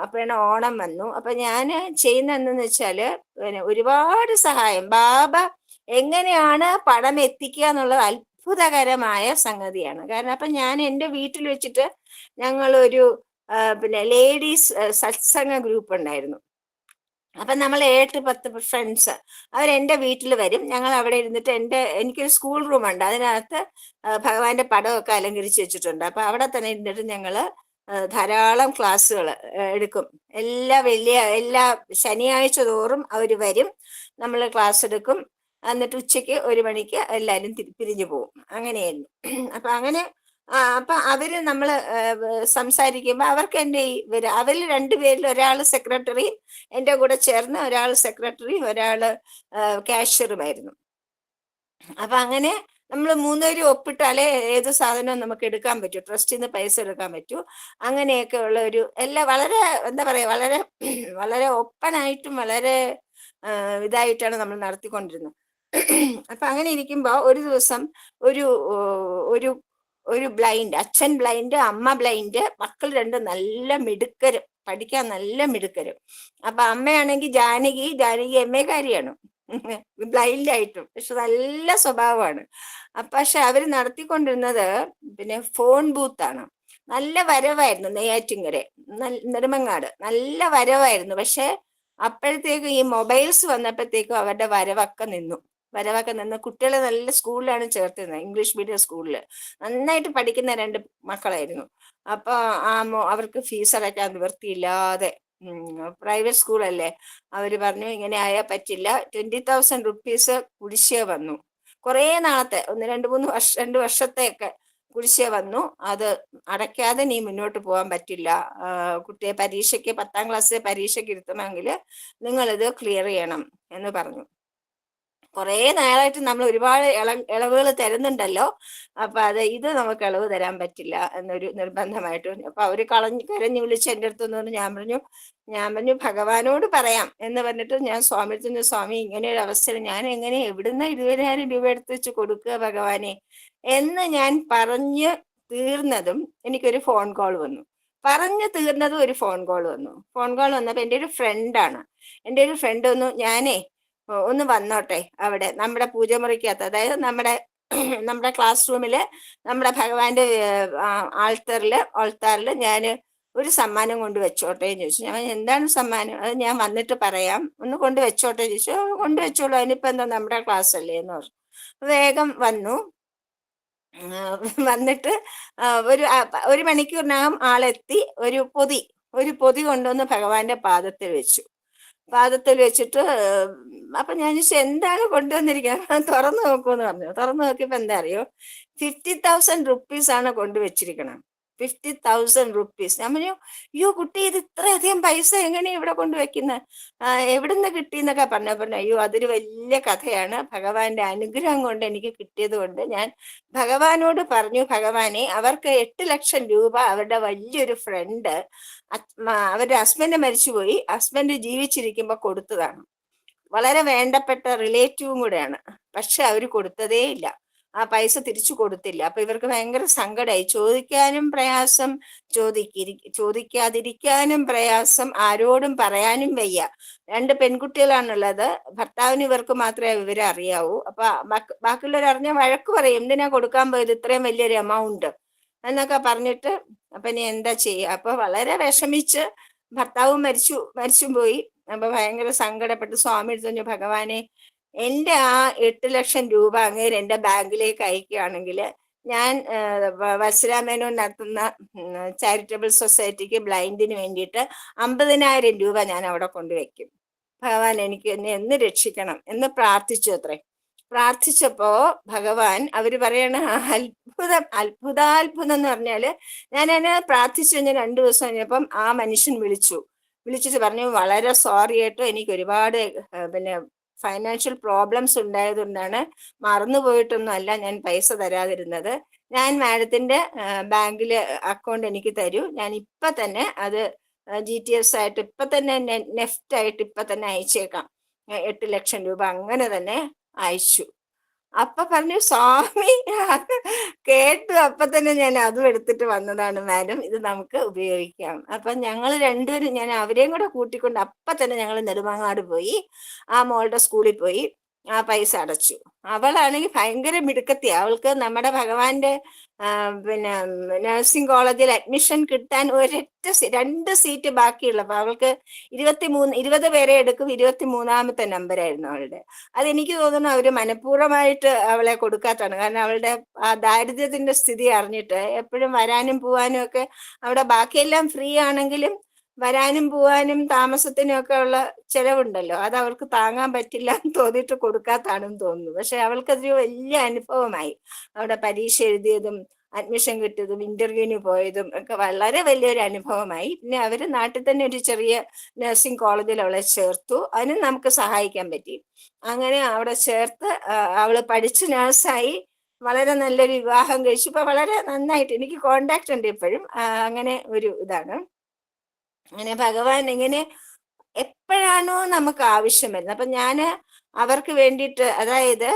A: അപ്പോഴാണ് ഓണം വന്നു. അപ്പൊ ഞാൻ ചെയ്യുന്ന എന്തെന്ന് വെച്ചാല് പിന്നെ ഒരുപാട് സഹായം, ബാബ എങ്ങനെയാണ് പണം എത്തിക്കുക എന്നുള്ളത് അത്ഭുതകരമായ സംഗതിയാണ്. കാരണം അപ്പൊ ഞാൻ എൻ്റെ വീട്ടിൽ വെച്ചിട്ട് ഞങ്ങളൊരു പിന്നെ ലേഡീസ് സത്സംഗ ഗ്രൂപ്പ് ഉണ്ടായിരുന്നു. അപ്പൊ നമ്മൾ 8-10 ഫ്രണ്ട്സ് അവരെന്റെ വീട്ടിൽ വരും. ഞങ്ങൾ അവിടെ ഇരുന്നിട്ട് എനിക്കൊരു സ്കൂൾ റൂമുണ്ട്, അതിനകത്ത് ഭഗവാന്റെ പടമൊക്കെ അലങ്കരിച്ച് വെച്ചിട്ടുണ്ട്. അപ്പൊ അവിടെ തന്നെ ഇരുന്നിട്ട് ഞങ്ങള് ധാരാളം ക്ലാസ്സുകൾ എടുക്കും. എല്ലാ ശനിയാഴ്ച തോറും അവർ വരും, നമ്മൾ ക്ലാസ് എടുക്കും. എന്നിട്ട് ഉച്ചയ്ക്ക് 1 മണിക്ക് എല്ലാവരും പിരിഞ്ഞു പോകും. അങ്ങനെയായിരുന്നു. അപ്പൊ അവര് നമ്മള് സംസാരിക്കുമ്പോ അവർക്ക് അവരിൽ 2 പേരിൽ ഒരാൾ സെക്രട്ടറിയും എൻ്റെ കൂടെ ചേർന്ന് ഒരാൾ സെക്രട്ടറിയും ഒരാള് കാഷ്യറുമായിരുന്നു. അപ്പൊ അങ്ങനെ നമ്മൾ 3 പേരും ഒപ്പിട്ടാലേ ഏത് സാധനവും നമുക്ക് എടുക്കാൻ പറ്റൂ, ട്രസ്റ്റിൽ നിന്ന് പൈസ എടുക്കാൻ പറ്റൂ. അങ്ങനെയൊക്കെ ഉള്ള ഒരു വളരെ എന്താ പറയാ, വളരെ വളരെ ഓപ്പണായിട്ടും വളരെ ഇതായിട്ടാണ് നമ്മൾ നടത്തിക്കൊണ്ടിരുന്നത്. അപ്പൊ അങ്ങനെ ഇരിക്കുമ്പോ ഒരു ദിവസം ഒരു ഒരു ഒരു അച്ഛൻ ബ്ലൈൻഡ്, അമ്മ ബ്ലൈൻഡ്, മക്കൾ 2 നല്ല മിടുക്കരും, പഠിക്കാൻ നല്ല മിടുക്കരും. അപ്പൊ അമ്മയാണെങ്കിൽ ജാനകി MA കാരിയാണ്, ബ്ലൈൻഡ് ആയിട്ടും, പക്ഷെ നല്ല സ്വഭാവമാണ്. പക്ഷെ അവര് നടത്തിക്കൊണ്ടിരുന്നത് പിന്നെ ഫോൺ ബൂത്താണ്. നല്ല വരവായിരുന്നു, നെയ്യാറ്റിൻകര നെടുമങ്ങാട് നല്ല വരവായിരുന്നു. പക്ഷെ അപ്പോഴത്തേക്കും ഈ മൊബൈൽസ് വന്നപ്പോഴത്തേക്കും അവരുടെ വരവൊക്കെ നിന്നു. കുട്ടികളെ നല്ല സ്കൂളിലാണ് ചേർത്തിരുന്നത്, ഇംഗ്ലീഷ് മീഡിയം സ്കൂളിൽ നന്നായിട്ട് പഠിക്കുന്ന 2 മക്കളായിരുന്നു. അപ്പൊ അവർക്ക് ഫീസ് അടയ്ക്കാൻ നിവൃത്തിയില്ലാതെ, പ്രൈവറ്റ് സ്കൂളല്ലേ, അവര് പറഞ്ഞു ഇങ്ങനെ ആയാൽ പറ്റില്ല, 20,000 റുപ്പീസ് കുടിശ്ശിക വന്നു. കുറേ നാളത്തെ 2 വർഷത്തെയൊക്കെ കുടിശ്ശിക വന്നു. അത് അടയ്ക്കാതെ നീ മുന്നോട്ട് പോകാൻ പറ്റില്ല, കുട്ടിയെ 10ാം ക്ലാസ്സിലെ പരീക്ഷയ്ക്ക് ഇരുത്തണമെങ്കിൽ നിങ്ങളിത് ക്ലിയർ ചെയ്യണം എന്ന് പറഞ്ഞു. കുറേ നാളായിട്ട് നമ്മൾ ഒരുപാട് ഇളവുകൾ തരുന്നുണ്ടല്ലോ, അപ്പൊ ഇത് നമുക്ക് ഇളവ് തരാൻ പറ്റില്ല എന്നൊരു നിർബന്ധമായിട്ട്. അപ്പൊ അവര് കരഞ്ഞു വിളിച്ച് എൻ്റെ അടുത്ത് നിന്ന് ഞാൻ പറഞ്ഞു ഭഗവാനോട് പറയാം എന്ന് പറഞ്ഞിട്ട് ഞാൻ സ്വാമി ഇങ്ങനെ ഒരു അവസരം ഞാൻ എങ്ങനെ എവിടുന്ന് 20,000 രൂപ എടുത്ത് വെച്ച് കൊടുക്കുക ഭഗവാനെ എന്ന് ഞാൻ പറഞ്ഞു തീർന്നതും എനിക്കൊരു ഫോൺ കോൾ വന്നു. പറഞ്ഞു തീർന്നതും ഒരു ഫോൺ കോൾ വന്നു. ഫോൺ കോൾ വന്നപ്പോ എൻ്റെ ഒരു ഫ്രണ്ട് വന്നു, ഞാനേ ഒന്ന് വന്നോട്ടെ അവിടെ നമ്മുടെ പൂജമുറിക്കകത്ത്, അതായത് നമ്മുടെ ക്ലാസ് റൂമില് നമ്മുടെ ഭഗവാന്റെ ആൾത്താറില് ഞാൻ ഒരു സമ്മാനം കൊണ്ട് വെച്ചോട്ടെ എന്ന് ചോദിച്ചു. ഞാൻ എന്താണ് സമ്മാനം, അത് ഞാൻ വന്നിട്ട് പറയാം, ഒന്ന് കൊണ്ട് വെച്ചോട്ടെ ചോദിച്ചു. കൊണ്ട് വെച്ചോളൂ, അതിനിപ്പോ എന്താ, നമ്മുടെ ക്ലാസ് അല്ലേ എന്ന് പറഞ്ഞു. വേഗം വന്നു. വന്നിട്ട് ഒരു മണിക്കൂറിനകം ആളെത്തി. ഒരു പൊതി കൊണ്ടുവന്ന് ഭഗവാന്റെ പാദത്തിൽ വെച്ചിട്ട് അപ്പൊ ഞാൻ ചോദിച്ചു എന്താണ് കൊണ്ടുവന്നിരിക്കുന്നത്, തുറന്നു നോക്കൂന്ന് പറഞ്ഞു. തുറന്നു നോക്കിയപ്പോ എന്താ അറിയോ, 50,000 rupees ആണ് കൊണ്ടുവച്ചിരിക്കണം. 50,000 rupees. ഞാൻ പറഞ്ഞു, അയ്യോ കുട്ടി, ഇത് ഇത്രയധികം പൈസ എങ്ങനെയാ ഇവിടെ കൊണ്ടുവയ്ക്കുന്നത്, എവിടുന്ന് കിട്ടിയെന്നൊക്കെ പറഞ്ഞു. അയ്യോ അതൊരു വലിയ കഥയാണ്, ഭഗവാന്റെ അനുഗ്രഹം കൊണ്ട് എനിക്ക് കിട്ടിയത് കൊണ്ട് ഞാൻ ഭഗവാനോട് പറഞ്ഞു, ഭഗവാനെ അവർക്ക് 8 ലക്ഷം രൂപ അവരുടെ വലിയൊരു ഫ്രണ്ട്, അവരുടെ ഹസ്ബൻഡ് മരിച്ചുപോയി, ഹസ്ബൻഡ് ജീവിച്ചിരിക്കുമ്പോ കൊടുത്തതാണ്. വളരെ വേണ്ടപ്പെട്ട റിലേറ്റീവും കൂടെയാണ്. പക്ഷെ അവര് കൊടുത്തതേ ഇല്ല, ആ പൈസ തിരിച്ചു കൊടുത്തില്ല. അപ്പൊ ഇവർക്ക് ഭയങ്കര സങ്കടമായി. ചോദിക്കാനും പ്രയാസം, ചോദിക്കാതിരിക്കാനും പ്രയാസം, ആരോടും പറയാനും വയ്യ. 2 പെൺകുട്ടികളാണുള്ളത്. ഭർത്താവിന് ഇവർക്ക് മാത്രമേ വിവരം അറിയാവൂ. അപ്പൊ ബാക്കിയുള്ളവർ അറിഞ്ഞ വഴക്ക് പറയും, എന്തിനാ കൊടുക്കാൻ പോയത് ഇത്രയും വലിയൊരു എമൗണ്ട് എന്നൊക്കെ പറഞ്ഞിട്ട്. അപ്പൊ ഇനി എന്താ ചെയ്യുക? അപ്പൊ വളരെ വിഷമിച്ച് ഭർത്താവും മരിച്ചും പോയി. അപ്പൊ ഭയങ്കര സങ്കടപ്പെട്ട് സ്വാമി എടുത്തു, ഭഗവാനെ എന്റെ ആ 8 ലക്ഷം രൂപ അങ്ങേര് എന്റെ ബാങ്കിലേക്ക് അയക്കുകയാണെങ്കിൽ ഞാൻ വത്സരാമേനോൻ നടത്തുന്ന ചാരിറ്റബിൾ സൊസൈറ്റിക്ക് ബ്ലൈൻഡിന് വേണ്ടിയിട്ട് 50,000 രൂപ ഞാൻ അവിടെ കൊണ്ടുവയ്ക്കും. ഭഗവാൻ എനിക്ക് എന്നെ എന്ന് രക്ഷിക്കണം എന്ന് പ്രാർത്ഥിച്ചപ്പോ ഭഗവാൻ, അവര് പറയണ അത്ഭുതാത്ഭുതം എന്ന് പറഞ്ഞാല്, ഞാൻ അതിനെ പ്രാർത്ഥിച്ചു കഴിഞ്ഞ 2 ദിവസം കഴിഞ്ഞപ്പം ആ മനുഷ്യൻ വിളിച്ചിട്ട് പറഞ്ഞു, വളരെ സോറി കേട്ടോ, എനിക്ക് ഒരുപാട് ഫൈനാൻഷ്യൽ പ്രോബ്ലംസ് ഉണ്ടായതുകൊണ്ടാണ്, മറന്നുപോയിട്ടൊന്നും അല്ല ഞാൻ പൈസ തരാതിരുന്നത്. ഞാൻ മാഡത്തിന്റെ ബാങ്കില് അക്കൗണ്ട് എനിക്ക് തരൂ, ഞാൻ ഇപ്പൊ തന്നെ അത് GTS ആയിട്ട് ഇപ്പൊ തന്നെ നെഫ്റ്റ് ആയിട്ട് ഇപ്പൊ തന്നെ അയച്ചേക്കാം. 8 ലക്ഷം രൂപ അങ്ങനെ തന്നെ അയച്ചു. അപ്പൊ പറഞ്ഞു, സ്വാമി കേട്ടു. അപ്പൊ തന്നെ ഞാൻ അതും എടുത്തിട്ട് വന്നതാണ് മാഡം, ഇത് നമുക്ക് ഉപയോഗിക്കാം. അപ്പൊ ഞങ്ങൾ രണ്ടുപേരും, ഞാൻ അവരെയും കൂടെ കൂട്ടിക്കൊണ്ട് അപ്പൊ തന്നെ ഞങ്ങൾ നെടുമങ്ങാട് പോയി, ആ മോളുടെ സ്കൂളിൽ പോയി ആ പൈസ അടച്ചു. അവളാണെങ്കിൽ ഭയങ്കര മിടുക്കത്തി. അവൾക്ക് നമ്മുടെ ഭഗവാന്റെ നഴ്സിംഗ് കോളേജിൽ അഡ്മിഷൻ കിട്ടാൻ 2 സീറ്റ് ബാക്കിയുള്ളപ്പോ അവൾക്ക് 20 പേരെ എടുക്കും, 23ാമത്തെ നമ്പറായിരുന്നു അവളുടെ. അതെനിക്ക് തോന്നുന്നു അവര് മനഃപൂർവ്വമായിട്ട് അവളെ കൊടുക്കാത്തതാണ്. കാരണം അവളുടെ ആ ദാരിദ്ര്യത്തിന്റെ സ്ഥിതി അറിഞ്ഞിട്ട് എപ്പോഴും വരാനും പോവാനും ഒക്കെ, അവിടെ ബാക്കിയെല്ലാം ഫ്രീ ആണെങ്കിലും വരാനും പോവാനും താമസത്തിനും ഒക്കെ ഉള്ള ചെലവുണ്ടല്ലോ, അത് അവൾക്ക് താങ്ങാൻ പറ്റില്ല എന്ന് തോന്നിയിട്ട് കൊടുക്കാത്താണെന്ന് തോന്നുന്നു. പക്ഷെ അവൾക്കതൊരു വലിയ അനുഭവമായി. അവിടെ പരീക്ഷ എഴുതിയതും അഡ്മിഷൻ കിട്ടിയതും ഇന്റർവ്യൂവിന് പോയതും ഒക്കെ വളരെ വലിയൊരു അനുഭവമായി. പിന്നെ അവര് നാട്ടിൽ തന്നെ ഒരു ചെറിയ നഴ്സിംഗ് കോളേജിൽ അവളെ ചേർത്തു. അതിനും നമുക്ക് സഹായിക്കാൻ പറ്റി. അങ്ങനെ അവിടെ ചേർത്ത് അവള് പഠിച്ച് നഴ്സായി, വളരെ നല്ലൊരു വിവാഹം കഴിച്ചു. ഇപ്പൊ വളരെ നന്നായിട്ട് എനിക്ക് കോണ്ടാക്ട് ഉണ്ട് ഇപ്പോഴും. അങ്ങനെ ഒരു ഇതാണ്. അങ്ങനെ ഭഗവാൻ ഇങ്ങനെ എപ്പോഴാണോ നമുക്ക് ആവശ്യം വരുന്നത്, അപ്പൊ ഞാന് അവർക്ക് വേണ്ടിയിട്ട്, അതായത്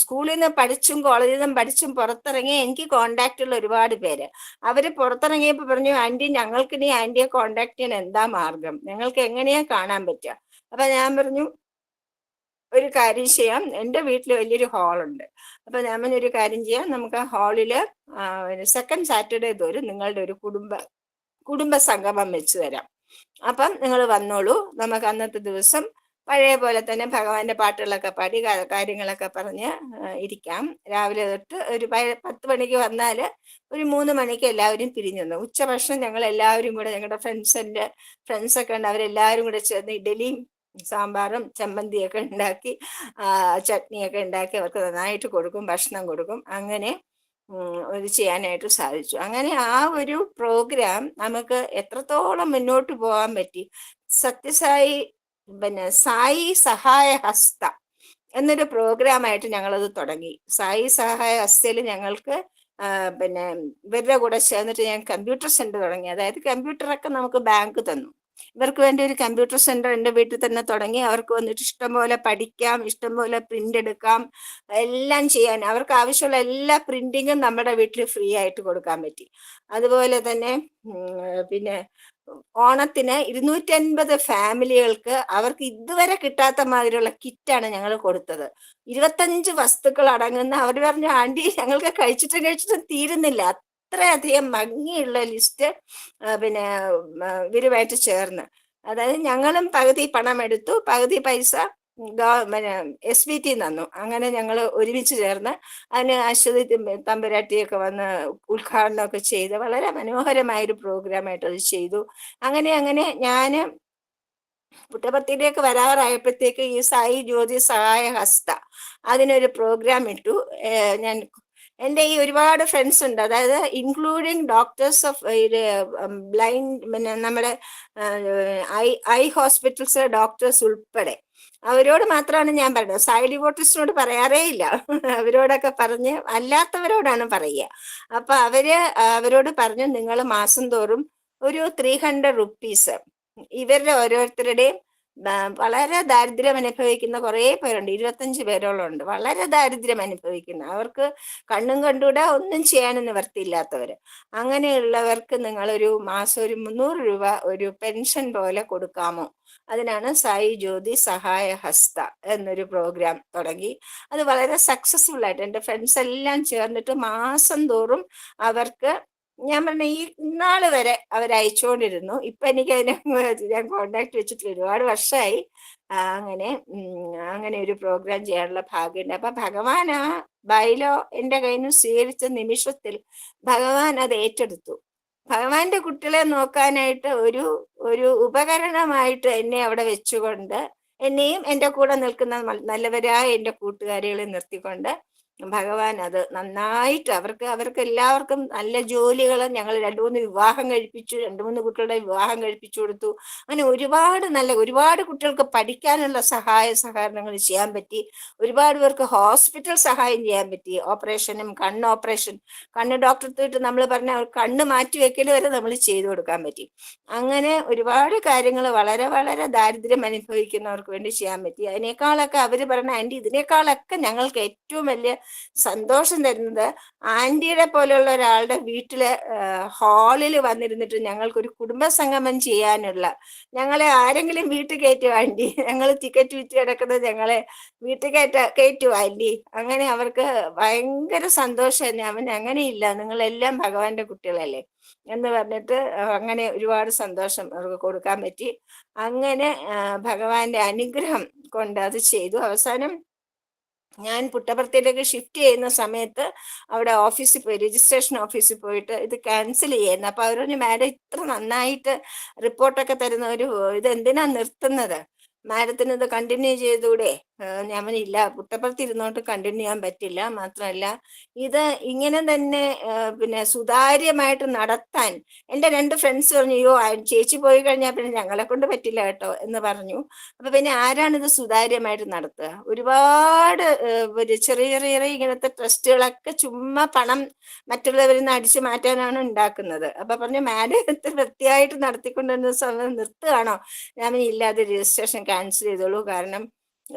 A: സ്കൂളിൽ നിന്ന് പഠിച്ചും കോളേജിൽ നിന്നും പഠിച്ചും പുറത്തിറങ്ങി എനിക്ക് കോണ്ടാക്ട് ഉള്ള ഒരുപാട് പേര്, അവര് പുറത്തിറങ്ങിയപ്പോ പറഞ്ഞു, ആന്റി ഞങ്ങൾക്കിനി ആന്റിയെ കോണ്ടാക്ട് ചെയ്യാൻ എന്താ മാർഗം, ഞങ്ങൾക്ക് എങ്ങനെയാ കാണാൻ പറ്റുക? അപ്പൊ ഞാൻ പറഞ്ഞു, ഒരു കാര്യം ചെയ്യാം, എൻ്റെ വീട്ടിൽ വലിയൊരു ഹാളുണ്ട്. അപ്പൊ ഞാൻ ഒരു കാര്യം ചെയ്യാം, നമുക്ക് ആ ഹാളില് സെക്കൻഡ് സാറ്റർഡേ തോറും നിങ്ങളുടെ ഒരു കുടുംബ സംഗമം വെച്ച് തരാം. അപ്പം നിങ്ങൾ വന്നോളൂ, നമുക്ക് അന്നത്തെ ദിവസം പഴയ പോലെ തന്നെ ഭഗവാന്റെ പാട്ടുകളൊക്കെ പാടി കാര്യങ്ങളൊക്കെ പറഞ്ഞ് ഇരിക്കാം. രാവിലെ തൊട്ട് ഒരു 10 മണിക്ക് വന്നാല് ഒരു 3 മണിക്ക് എല്ലാവരും പിരിഞ്ഞു വന്നു. ഉച്ചഭക്ഷണം ഞങ്ങൾ എല്ലാവരും കൂടെ, ഞങ്ങളുടെ ഫ്രണ്ട്സൊക്കെ ഉണ്ട്, അവരെല്ലാവരും കൂടെ ചേർന്ന് ഇഡലിയും സാമ്പാറും ചമ്മന്തിയൊക്കെ ഉണ്ടാക്കി ചട്നിയൊക്കെ ഉണ്ടാക്കി അവർക്ക് നന്നായിട്ട് കൊടുക്കും, ഭക്ഷണം കൊടുക്കും. അങ്ങനെ ഇത് ചെയ്യാനായിട്ട് സാധിച്ചു. അങ്ങനെ ആ ഒരു പ്രോഗ്രാം നമുക്ക് എത്രത്തോളം മുന്നോട്ട് പോകാൻ പറ്റി. സത്യസായി സായി സഹായ ഹസ്ത എന്നൊരു പ്രോഗ്രാമായിട്ട് ഞങ്ങളത് തുടങ്ങി. സായി സഹായ ഹസ്തയിൽ ഞങ്ങൾക്ക് ഇവരുടെ കൂടെ ചേർന്നിട്ട് ഞാൻ കമ്പ്യൂട്ടർ സെന്റർ തുടങ്ങി. അതായത് കമ്പ്യൂട്ടറൊക്കെ നമുക്ക് ബാങ്ക് തന്നു. ഇവർക്ക് വേണ്ടി ഒരു കമ്പ്യൂട്ടർ സെന്റർ എൻ്റെ വീട്ടിൽ തന്നെ തുടങ്ങി. അവർക്ക് വന്നിട്ട് ഇഷ്ടംപോലെ പഠിക്കാം, ഇഷ്ടംപോലെ പ്രിന്റ് എടുക്കാം, എല്ലാം ചെയ്യാൻ അവർക്ക് ആവശ്യമുള്ള എല്ലാ പ്രിന്റിങ്ങും നമ്മുടെ വീട്ടിൽ ഫ്രീ ആയിട്ട് കൊടുക്കാൻ പറ്റി. അതുപോലെ തന്നെ പിന്നെ ഓണത്തിന് 250 ഫാമിലികൾക്ക് അവർക്ക് ഇതുവരെ കിട്ടാത്ത മാതിരിയുള്ള കിറ്റാണ് ഞങ്ങൾ കൊടുത്തത്. 25 വസ്തുക്കൾ അടങ്ങുന്ന. അവർ പറഞ്ഞു, ആന്റി ഞങ്ങൾക്ക് കഴിച്ചിട്ടും തീരുന്നില്ല, അത്രയധികം ഭംഗിയുള്ള ലിസ്റ്റ് പിന്നെ ഇവരുമായിട്ട് ചേർന്ന്. അതായത് ഞങ്ങളും പകുതി പണം എടുത്തു, പകുതി പൈസ പിന്നെ SVT തന്നു. അങ്ങനെ ഞങ്ങൾ ഒരുമിച്ച് ചേർന്ന് അതിന് അശ്വതി തമ്പുരാട്ടിയൊക്കെ വന്ന് ഉദ്ഘാടനമൊക്കെ ചെയ്ത് വളരെ മനോഹരമായൊരു പ്രോഗ്രാമായിട്ട് അത് ചെയ്തു. അങ്ങനെ ഞാൻ പുട്ടപർത്തിയിലേക്ക് വരാറായപ്പോഴത്തേക്ക് ഈ സായി ജ്യോതി സഹായ ഹസ്ത അതിനൊരു പ്രോഗ്രാം ഇട്ടു. ഞാൻ എൻ്റെ ഈ ഒരുപാട് ഫ്രണ്ട്സ് ഉണ്ട്, അതായത് ഇൻക്ലൂഡിങ് ഡോക്ടേഴ്സ് ഓഫ് ബ്ലൈൻഡ്, പിന്നെ നമ്മുടെ ഐ ഹോസ്പിറ്റൽസ് ഡോക്ടേഴ്സ് ഉൾപ്പെടെ അവരോട് മാത്രമാണ് ഞാൻ പറയുന്നത്. സായി ഡിവോട്ടീസിനോട് പറയാറേ ഇല്ല. അവരോടൊക്കെ പറഞ്ഞ് അല്ലാത്തവരോടാണ് പറയുക. അപ്പൊ അവരോട് പറഞ്ഞു, നിങ്ങൾ മാസം തോറും ഒരു 300 റുപ്പീസ് ഇവരുടെ ഓരോരുത്തരുടെയും വളരെ ദാരിദ്ര്യം അനുഭവിക്കുന്ന കുറേ പേരുണ്ട്, 25 പേരോളം ഉണ്ട്, വളരെ ദാരിദ്ര്യം അനുഭവിക്കുന്ന, അവർക്ക് കണ്ണും കണ്ടൂടാ, ഒന്നും ചെയ്യാനും നിവർത്തിയില്ലാത്തവര്. അങ്ങനെയുള്ളവർക്ക് നിങ്ങളൊരു മാസം ഒരു 300 രൂപ ഒരു പെൻഷൻ പോലെ കൊടുക്കാമോ? അതിനാണ് സായി ജ്യോതി സഹായ ഹസ്ത എന്നൊരു പ്രോഗ്രാം തുടങ്ങി. അത് വളരെ സക്സസ്ഫുൾ ആയിട്ട് എൻ്റെ ഫ്രണ്ട്സ് എല്ലാം ചേർന്നിട്ട് മാസം തോറും അവർക്ക്, ഞാൻ പറഞ്ഞ ഈ ഇന്നാള് വരെ അവരയച്ചുകൊണ്ടിരുന്നു. ഇപ്പൊ എനിക്ക് ഞാൻ കോണ്ടാക്ട് വെച്ചിട്ട് ഒരുപാട് വർഷമായി. അങ്ങനെ ഒരു പ്രോഗ്രാം ചെയ്യാനുള്ള ഭാഗ്യമുണ്ട്. അപ്പൊ ഭഗവാൻ ആ ബൈലോ എൻ്റെ കയ്യിൽ നിന്ന് സ്വീകരിച്ച നിമിഷത്തിൽ ഭഗവാൻ അത് ഏറ്റെടുത്തു. ഭഗവാന്റെ കുട്ടികളെ നോക്കാനായിട്ട് ഒരു ഉപകരണമായിട്ട് എന്നെ അവിടെ വെച്ചുകൊണ്ട്, എന്നെയും എൻ്റെ കൂടെ നിൽക്കുന്ന നല്ലവരായ എൻ്റെ കൂട്ടുകാരികളെ നിർത്തിക്കൊണ്ട് ഭഗവാൻ അത് നന്നായിട്ട് അവർക്ക് എല്ലാവർക്കും നല്ല ജോലികൾ, ഞങ്ങൾ 2-3 വിവാഹം കഴിപ്പിച്ചു, 2-3 കുട്ടികളുടെ വിവാഹം കഴിപ്പിച്ചു കൊടുത്തു. അങ്ങനെ ഒരുപാട് കുട്ടികൾക്ക് പഠിക്കാനുള്ള സഹകരണങ്ങൾ ചെയ്യാൻ പറ്റി. ഒരുപാട് പേർക്ക് ഹോസ്പിറ്റൽ സഹായം ചെയ്യാൻ പറ്റി. ഓപ്പറേഷനും കണ്ണ് ഡോക്ടറെ നമ്മൾ പറഞ്ഞ കണ്ണ് മാറ്റി വെക്കൽ വരെ നമ്മൾ ചെയ്തു കൊടുക്കാൻ പറ്റി. അങ്ങനെ ഒരുപാട് കാര്യങ്ങൾ വളരെ വളരെ ദാരിദ്ര്യം അനുഭവിക്കുന്നവർക്ക് വേണ്ടി ചെയ്യാൻ പറ്റി. അതിനേക്കാളൊക്കെ അവർ പറഞ്ഞ, ആന്റി ഇതിനേക്കാളൊക്കെ ഞങ്ങൾക്ക് ഏറ്റവും വലിയ സന്തോഷം തരുന്നത് ആന്റിയുടെ പോലെയുള്ള ഒരാളുടെ വീട്ടിലെ ഹാളിൽ വന്നിരുന്നിട്ട് ഞങ്ങൾക്കൊരു കുടുംബ സംഗമം ചെയ്യാനുള്ള, ഞങ്ങളെ ആരെങ്കിലും വീട്ടിൽ കയറ്റുമോ ആന്റി, ഞങ്ങൾ ടിക്കറ്റ് വിറ്റ് കിടക്കുന്നത് ഞങ്ങളെ വീട്ടിൽ കയറ്റുമോ ആന്റി? അങ്ങനെ അവർക്ക് ഭയങ്കര സന്തോഷം തന്നെ. അവൻ അങ്ങനെയില്ല, നിങ്ങളെല്ലാം ഭഗവാന്റെ കുട്ടികളല്ലേ എന്ന് പറഞ്ഞിട്ട് അങ്ങനെ ഒരുപാട് സന്തോഷം അവർക്ക് കൊടുക്കാൻ പറ്റി. അങ്ങനെ ഭഗവാന്റെ അനുഗ്രഹം കൊണ്ട് അത് ചെയ്തു. അവസാനം ഞാൻ പുട്ടപർത്തിയിലേക്ക് ഷിഫ്റ്റ് ചെയ്യുന്ന സമയത്ത് അവിടെ ഓഫീസിൽ പോയി, രജിസ്ട്രേഷൻ ഓഫീസിൽ പോയിട്ട് ഇത് ക്യാൻസൽ ചെയ്യുന്നു. അപ്പൊ അവർ പറഞ്ഞു, മാഡം ഇത്ര നന്നായിട്ട് റിപ്പോർട്ടൊക്കെ തരുന്ന ഇത് എന്തിനാ നിർത്തുന്നത്, മാഡത്തിന് ഇത് കണ്ടിന്യൂ ചെയ്തൂടെ? ഞാൻ ഇല്ല, പുട്ടപ്പുറത്ത് ഇരുന്നോട്ട് കണ്ടിന്യൂ ചെയ്യാൻ പറ്റില്ല, മാത്രമല്ല ഇത് ഇങ്ങനെ തന്നെ പിന്നെ സുതാര്യമായിട്ട് നടത്താൻ എൻ്റെ 2 ഫ്രണ്ട്സ് പറഞ്ഞു, അയ്യോ ചേച്ചി പോയി കഴിഞ്ഞാൽ പിന്നെ ഞങ്ങളെ കൊണ്ട് പറ്റില്ല കേട്ടോ എന്ന് പറഞ്ഞു. അപ്പൊ പിന്നെ ആരാണിത് സുതാര്യമായിട്ട് നടത്തുക? ഒരുപാട് ചെറിയ ഇങ്ങനത്തെ ട്രസ്റ്റുകളൊക്കെ ചുമ്മാ പണം മറ്റുള്ളവരിൽ നിന്ന് അടിച്ചു മാറ്റാനാണ് ഉണ്ടാക്കുന്നത്. അപ്പൊ പറഞ്ഞു, മാഡം വൃത്തിയായിട്ട് നടത്തിക്കൊണ്ടിരുന്ന സമയം നിർത്തുകയാണോ? ഞാൻ ഇല്ല, അത് രജിസ്ട്രേഷൻ ക്യാൻസൽ ചെയ്തോളൂ, കാരണം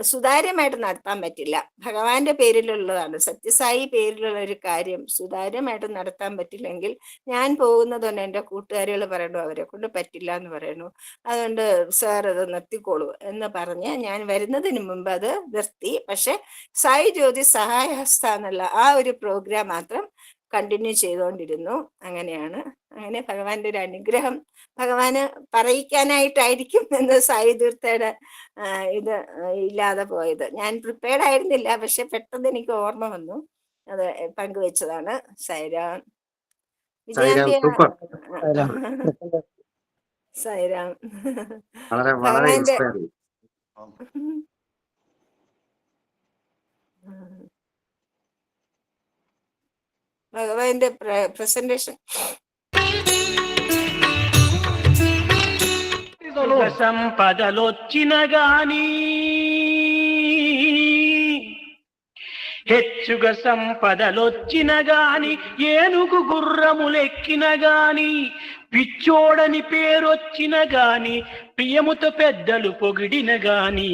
A: സുതാര്യമായിട്ട് നടത്താൻ പറ്റില്ല. ഭഗവാന്റെ പേരിലുള്ളതാണ്, സത്യസായി പേരിലുള്ള ഒരു കാര്യം സുതാര്യമായിട്ട് നടത്താൻ പറ്റില്ലെങ്കിൽ ഞാൻ പോകുന്നതുകൊണ്ട് എൻ്റെ കൂട്ടുകാരികൾ പറയണു അവരെ കൊണ്ട് പറ്റില്ല എന്ന് പറയണു. അതുകൊണ്ട് സാർ അത് നിർത്തിക്കോളൂ എന്ന് പറഞ്ഞ് ഞാൻ വരുന്നതിന് മുമ്പ് അത് നിർത്തി. പക്ഷെ സായി ജ്യോതി സഹായ ഹസ്ത എന്നുള്ള ആ ഒരു പ്രോഗ്രാം മാത്രം കണ്ടിന്യൂ ചെയ്തുകൊണ്ടിരുന്നു. അങ്ങനെ ഭഗവാന്റെ ഒരു അനുഗ്രഹം ഭഗവാന് പറയിക്കാനായിട്ടായിരിക്കും എന്ന് സായി തീർത്ഥയുടെ ഇത് ഇല്ലാതെ പോയത്. ഞാൻ പ്രിപ്പയർഡ് ആയിരുന്നില്ല, പക്ഷെ പെട്ടെന്ന് എനിക്ക് ഓർമ്മ വന്നു, അത് പങ്കുവെച്ചതാണ്. സൈറാം. സൈറാം. ഭഗവാന്റെ ഭഗവാന്റെ പ്രസന്റേഷൻ
E: సంపదలొచ్చిన గాని హెచ్చుగా సంపదలొచ్చిన గాని ఏనుగు గుర్రములెక్కిన గాని పిచ్చోడని పేరొచ్చిన గాని ప్రియముతో పెద్దలు పొగిడిన గాని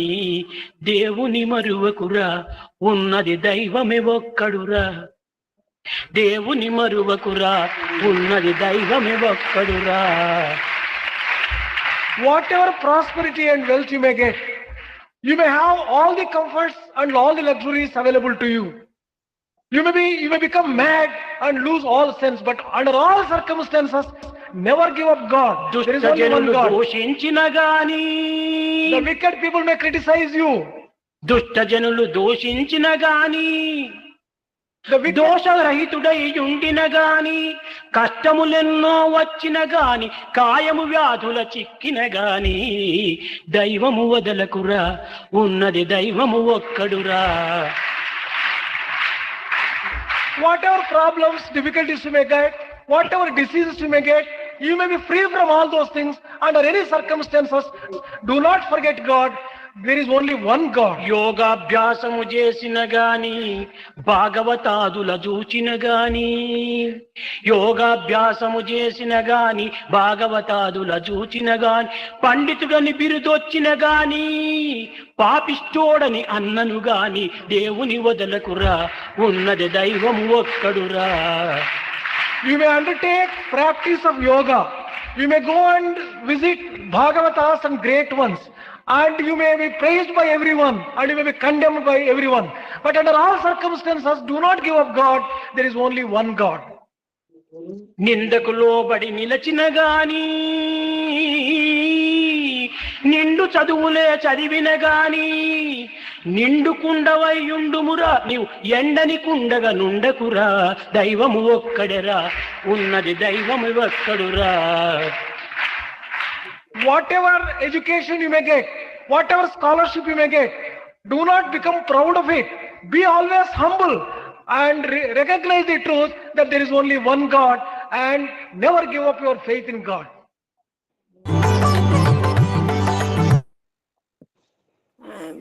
E: దేవుని మరువకురా ఉన్నది దైవమే ఒక్కడురా. దేవుని మరువకురా ఉన్నది దైవమే ఒక్కడురా.
F: Whatever prosperity and wealth you may get, you may have all the comforts and all the luxuries available to you. You may become mad and lose all sense, but under all circumstances, never give up God. There is only one God.
E: దూషించిన గాని
F: The wicked people may criticize you.
E: దుష్ట జనులు దూషించిన గాని
F: The wicked,
E: దోషరహితుడై ఉండిన గాని కష్టములెన్నో వచ్చిన గాని కాయము వ్యాధుల చిక్కిన గాని దైవము వదలకురా ఉన్నది దైవము ఒక్కడురా.
F: whatever problems, difficulties you may get, whatever diseases you may get, you may be free from all those things under any circumstances. Do not forget God. There is only one God.
E: యోగాభ్యాసము చేసిన గాని భాగవతాదుల చూచిన గాని యోగాభ్యాసము చేసిన గాని భాగవతాదుల చూచిన గాని పండితుడని బిరుదొచ్చిన గాని పాపిష్టోడని అన్నను గాని దేవుని వదలకురా ఉన్నది దైవము ఒక్కడురా.
F: You may undertake practice of yoga. You may go and visit Bhagavatas and great ones. And you may be praised by everyone and you may be condemned by everyone. But under all circumstances, do not give up God. There is only one God.
E: నిందకు లోబడి నిలచిన గాని నిండు చదువులే చదివిన గాని నిండు కుండవయ్యుండుమురా నీవు ఎండని కుండగా నుండకురా. దైవము ఒక్కడెరా ఉన్నది దైవము ఒక్కడురా.
F: Whatever education you may get, whatever scholarship you may get, do not become proud of it. Be always humble and recognize the truth that there is only one God and never give up your faith in God.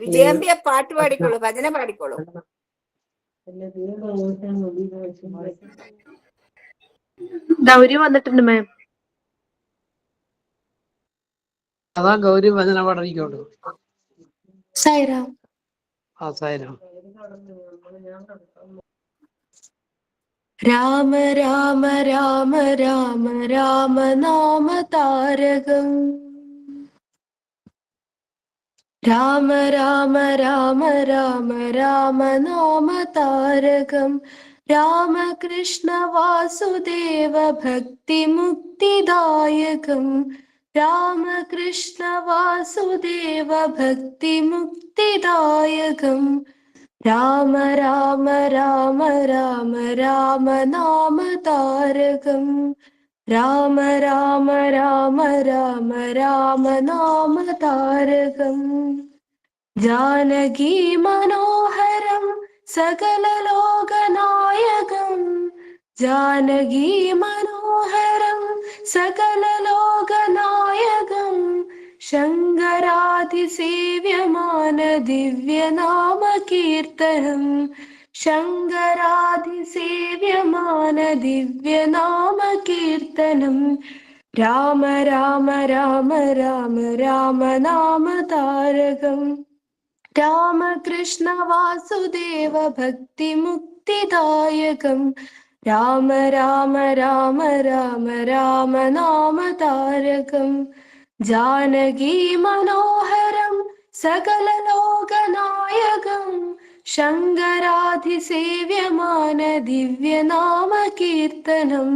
A: വിജയാമ്പിയ പാട്ട് പാടിക്കോളൂ, ഭജന പാടിക്കോളൂ.
D: ഗൗരി വന്നിട്ടുണ്ട് മാം.
B: അതാ ഗൗരി വചന പഠിക്കോളൂ.
D: സൈറാം.
B: ആ സൈറാം.
G: രാമ രാമ രാമ രാമ രാമ നാമ താരകം രാമ രാമ രാമ രാമ രാമ നാമ താരകം രാമകൃഷ്ണ വാസുദേവ ഭക്തി മുക്തിദായകം രാമകൃഷ്ണ വാസുദേവ ഭക്തി മുക്തിദായകം രാമ രാമ രാമ രാമ രാമ നാമ താരകം രാമ രാമ രാമ രാമ രാമ നാമ താരകം ജാനകി മനോഹരം സകല ലോകനായകം ജാനകി മനോഹരം സകല ലോകനായകം ശങ്കരാതിസേവ്യമാന ദിവ്യനാമ കീർത്തനം ശങ്കരാതിസേവ്യമാന ദിവ്യനാമ കീർത്തനം രാമ രാമ രാമ രാമ രാമ നാമ താരകം രാമകൃഷ്ണ വാസുദേവ ഭക്തി മുക്തിദായകം രാമ രാമ രാമ രാമ രാമ നാമ താരകം ജാനകി മനോഹരം സകല ലോകനായകം ശങ്കരാതിസേവ്യമാന ദിവ്യനാമ കീർത്തനം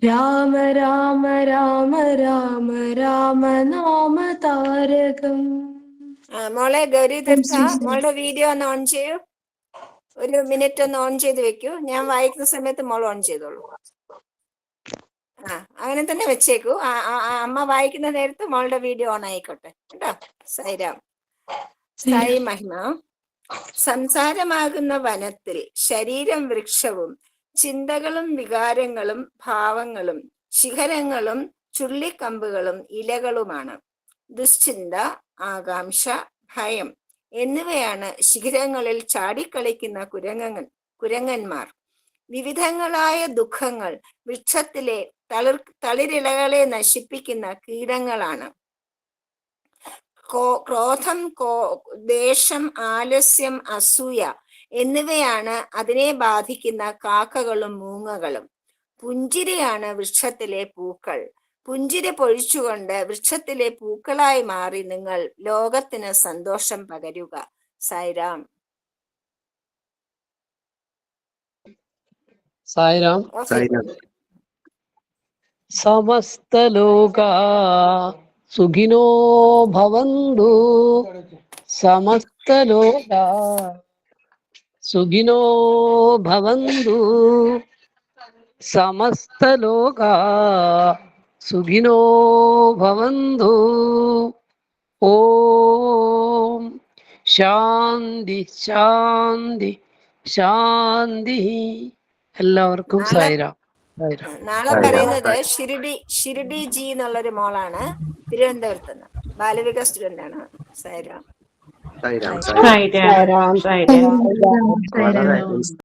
G: രാമ രാമ രാമ രാമ രാമ നാമ താരകം.
A: മോളെ ഗൗരി തീർത്ഥ, മോളുടെ വീഡിയോ ഒന്ന് ഓൺ ചെയ്യൂ. ഒരു മിനിറ്റ് ഒന്ന് ഓൺ ചെയ്ത് വെക്കൂ. ഞാൻ വായിക്കുന്ന സമയത്ത് മോൾ ഓൺ ചെയ്തോളൂ. അങ്ങനെ തന്നെ വെച്ചേക്കൂ. അമ്മ വായിക്കുന്ന നേരത്ത് മോളുടെ വീഡിയോ ഓൺ ആയിക്കോട്ടെ കേട്ടോ. സൈറാം. സായി മഹിമ. സംസാരമാകുന്ന വനത്തിൽ ശരീരം വൃക്ഷവും ചിന്തകളും വികാരങ്ങളും ഭാവങ്ങളും ശിഖരങ്ങളും ചുള്ളിക്കമ്പുകളും ഇലകളുമാണ്. ദുശ്ചിന്ത, ആകാംക്ഷ, ഭയം എന്നിവയാണ് ശിഖരങ്ങളിൽ ചാടിക്കളിക്കുന്ന കുരങ്ങന്മാർ. വിവിധങ്ങളായ ദുഃഖങ്ങൾ വൃക്ഷത്തിലെ തളിരിലകളെ നശിപ്പിക്കുന്ന കീടങ്ങളാണ്. ക്രോധം, ദേഷ്യം, ആലസ്യം, അസൂയ എന്നിവയാണ് അതിനെ ബാധിക്കുന്ന കാക്കകളും മൂങ്ങകളും. പുഞ്ചിരിയാണ് വൃക്ഷത്തിലെ പൂക്കൾ. പുഞ്ചിരി പൊഴിച്ചുകൊണ്ട് വൃക്ഷത്തിലെ പൂക്കളായി മാറി നിങ്ങൾ ലോകത്തിന് സന്തോഷം പകരുക. സായിരാം.
B: സായിരാം. സമസ്തലോകാ സുഖിനോ ഭവന്തു. സമസ്തലോകാ സുഖിനോ ഭവന്തു. സമസ്തലോകാ സുഖിനോ ഭവന്തു. ഓം ശാന്തി ശാന്തി ശാന്തി. എല്ലാവർക്കും സായിരാം.
A: നാളെ പറയുന്നത് ഷിരിഡി ജി എന്നുള്ളൊരു മോളാണ്, തിരുവനന്തപുരത്ത് നിന്ന്. ബാലവിക സ്റ്റുഡന്റ് ആണ്. സായിരാം.
C: സായിരാം.